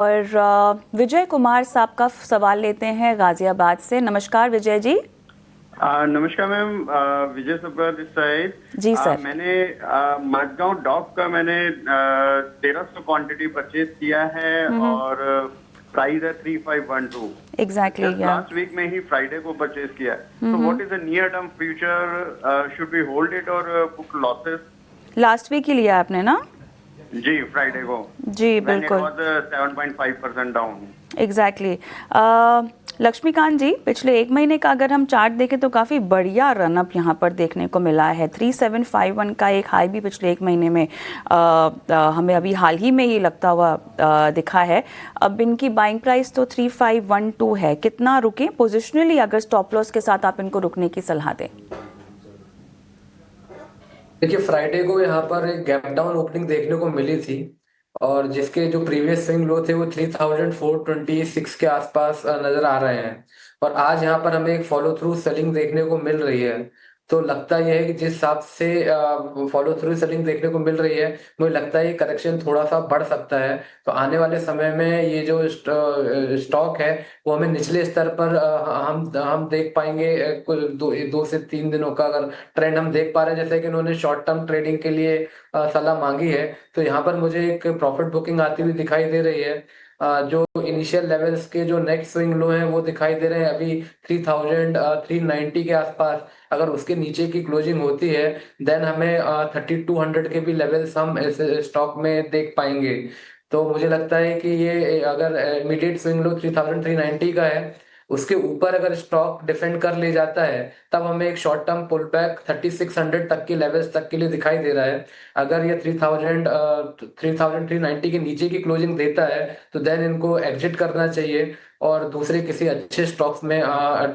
और विजय कुमार साहब का सवाल लेते हैं गाजियाबाद से। नमस्कार विजय जी। नमस्कार ma'am. Vijay Subra this side. जी सर। मैंने मडगांव डॉक का मैंने 1300 क्वांटिटी परचेज किया है और प्राइस है 3512। एग्जैक्टली जस्ट या लास्ट वीक में ही फ्राइडे को परचेज किया है। तो what is the near term future, should we hold it और बुक लॉसेस? लास्ट वीक ही लिया आपने ना? जी, फ्राइडे को जी व्हेन इट बिल्कुल। Was 7.5% down. Exactly. Laxmikant ji, पिछले एक महीने का अगर हम चार्ट देखें तो काफ़ी बढ़िया रनअप यहाँ पर देखने को मिला है। 3751 का एक हाई भी पिछले एक महीने में हमें अभी हाल ही में ही लगता हुआ दिखा है। अब इनकी बाइंग प्राइस तो 3512 है। कितना रुके पोजिशनली, अगर स्टॉप लॉस के साथ आप इनको रुकने की सलाह दें? देखिए, फ्राइडे को यहाँ पर एक गैप डाउन ओपनिंग देखने को मिली थी और जिसके जो प्रीवियस स्विंग लो थे वो 3426 के आसपास नजर आ रहे हैं। और आज यहाँ पर हमें एक फॉलो थ्रू सेलिंग देखने को मिल रही है। तो लगता यह है कि जिस हिसाब से फॉलो थ्रू सेलिंग देखने को मिल रही है, मुझे लगता है ये करेक्शन थोड़ा सा बढ़ सकता है। तो आने वाले समय में ये जो स्टॉक है वो हमें निचले स्तर पर हम देख पाएंगे। कुछ 2 से 3 दिनों का अगर ट्रेंड हम देख पा रहे हैं, जैसे कि उन्होंने शॉर्ट टर्म ट्रेडिंग के लिए सलाह मांगी है, तो यहाँ पर मुझे एक प्रॉफिट बुकिंग आती हुई दिखाई दे रही है। जो इनिशियल लेवल्स के जो नेक्स्ट स्विंग लो हैं वो दिखाई दे रहे हैं अभी 3390 के आसपास। अगर उसके नीचे की क्लोजिंग होती है देन हमें 3200 के भी लेवल्स हम इस स्टॉक में देख पाएंगे। तो मुझे लगता है कि ये अगर इमीडिएट स्विंग लो 3390 का है, उसके ऊपर अगर स्टॉक डिफेंड कर ले जाता है तब हमें एक शॉर्ट टर्म पुल बैक 3600 तक के लेवल्स तक के लिए दिखाई दे रहा है। अगर ये 3390 के नीचे की क्लोजिंग देता है तो देन इनको एग्जिट करना चाहिए और दूसरे किसी अच्छे स्टॉक्स में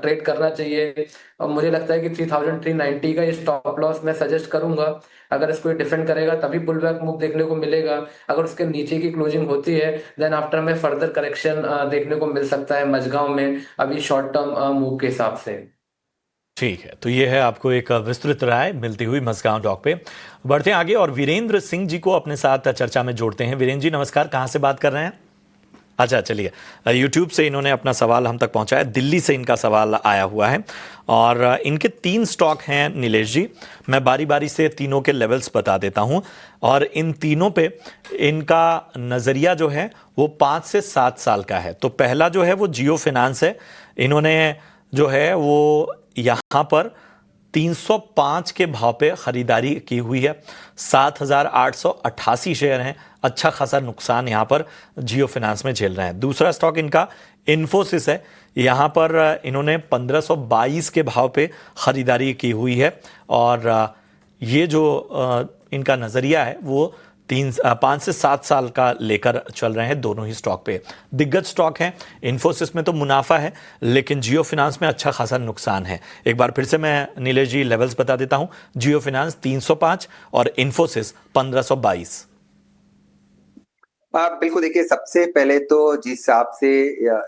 ट्रेड करना चाहिए। और मुझे लगता है कि 3390 का ये स्टॉप लॉस मैं सजेस्ट करूंगा। अगर इसको डिफेंड करेगा तभी पुल बैक मूव देखने को मिलेगा। अगर उसके नीचे की क्लोजिंग होती है देन आफ्टर में फर्दर करेक्शन देखने को मिल सकता है मझगांव में, अभी शॉर्ट टर्म मूव के हिसाब से। ठीक है, तो ये है आपको एक विस्तृत राय मिलती हुई मझगांव डॉक पे। बढ़ते हैं आगे और वीरेंद्र सिंह जी को अपने साथ चर्चा में जोड़ते हैं। वीरेंद्र जी नमस्कार, कहाँ से बात कर रहे हैं? अच्छा चलिए, यूट्यूब से इन्होंने अपना सवाल हम तक पहुंचाया। दिल्ली से इनका सवाल आया हुआ है और इनके 3 स्टॉक हैं नीलेश जी। मैं बारी बारी से तीनों के लेवल्स बता देता हूं और इन तीनों पे इनका नज़रिया जो है वो 5 से 7 साल का है। तो पहला जो है वो जियो फिनांस है। इन्होंने जो है वो यहाँ पर 305 के भाव पे खरीदारी की हुई है। 7888 शेयर हैं। अच्छा खासा नुकसान यहाँ पर जियो फिनांस में झेल रहे हैं। दूसरा स्टॉक इनका इन्फोसिस है। यहाँ पर इन्होंने 1522 के भाव पे खरीदारी की हुई है और ये जो इनका नज़रिया है वो 5 से 7 साल का लेकर चल रहे हैं दोनों ही स्टॉक पे। दिग्गज स्टॉक हैं। इन्फोसिस में तो मुनाफा है लेकिन जियो फिनांस में अच्छा खासा नुकसान है। एक बार फिर से मैं नीलेश जी लेवल्स बता देता हूं। जियो फिनांस 305 और इन्फोसिस 1522। आप बिल्कुल देखिए, सबसे पहले तो जिस हिसाब से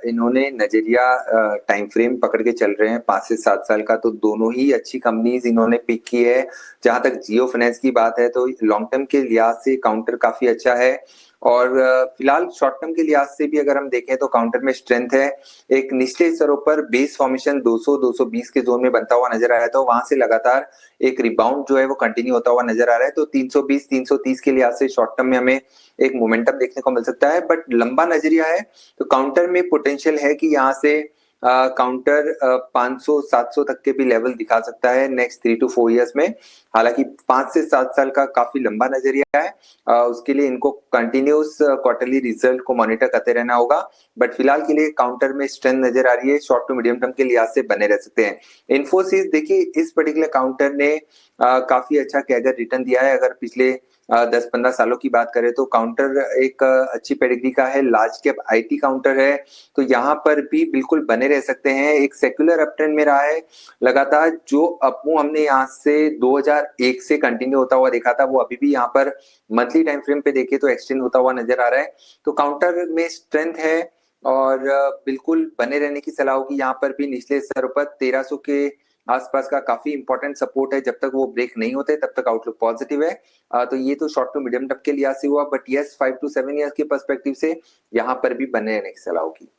इन्होंने नजरिया टाइम फ्रेम पकड़ के चल रहे हैं 5 से 7 साल का, तो दोनों ही अच्छी कंपनीज इन्होंने पिक की है। जहां तक जियो फाइनेंस की बात है तो लॉन्ग टर्म के लिहाज से काउंटर काफी अच्छा है और फिलहाल शॉर्ट टर्म के लिहाज से भी अगर हम देखें तो काउंटर में स्ट्रेंथ है। एक निचले स्तरों पर बेस फॉर्मेशन 200-220 के जोन में बनता हुआ नजर आया, तो वहां से लगातार एक रिबाउंड जो है वो कंटिन्यू होता हुआ नजर आ रहा है। तो 320-330 के लिहाज से शॉर्ट टर्म में हमें एक मोमेंटम देखने को मिल सकता है, बट लंबा नजरिया है तो काउंटर में पोटेंशियल है कि यहाँ से काउंटर 500-700 तक के भी लेवल दिखा सकता है नेक्स्ट 3 to 4 ईयर्स में। हालांकि 5 से 7 साल का काफी लंबा नजरिया है, उसके लिए इनको कंटिन्यूस क्वार्टरली रिजल्ट को मॉनिटर करते रहना होगा। बट फिलहाल के लिए काउंटर में स्ट्रेंथ नजर आ रही है, शॉर्ट टू मीडियम टर्म के लिहाज से बने रह सकते हैं। इन्फोसिस देखिए, इस पर्टिकुलर काउंटर ने काफी अच्छा कैगर रिटर्न दिया है। अगर पिछले 10-15 सालों की बात करें तो काउंटर एक अच्छी पेडिग्री का है, लार्ज कैप आईटी काउंटर है, तो यहाँ पर भी बिल्कुल बने रह सकते हैं। एक सेक्युलर अपट्रेंड में रहा है लगातार। जो अपमूव हमने यहाँ से 2001 से कंटिन्यू होता हुआ देखा था वो अभी भी यहाँ पर मंथली टाइम फ्रेम पे देखे तो एक्सटेंड होता हुआ नजर आ रहा है। तो काउंटर में स्ट्रेंथ है और बिल्कुल बने रहने की सलाह होगी। यहाँ पर भी निचले स्तर पर 1300 के आसपास का काफी इंपॉर्टेंट सपोर्ट है। जब तक वो ब्रेक नहीं होते तब तक आउटलुक पॉजिटिव है। तो ये तो शॉर्ट टू मीडियम टर्म के लिहाज से हुआ, बट यस 5 to 7 ईयर्स के पर्सपेक्टिव से यहाँ पर भी बने रहने की सलाह होगी।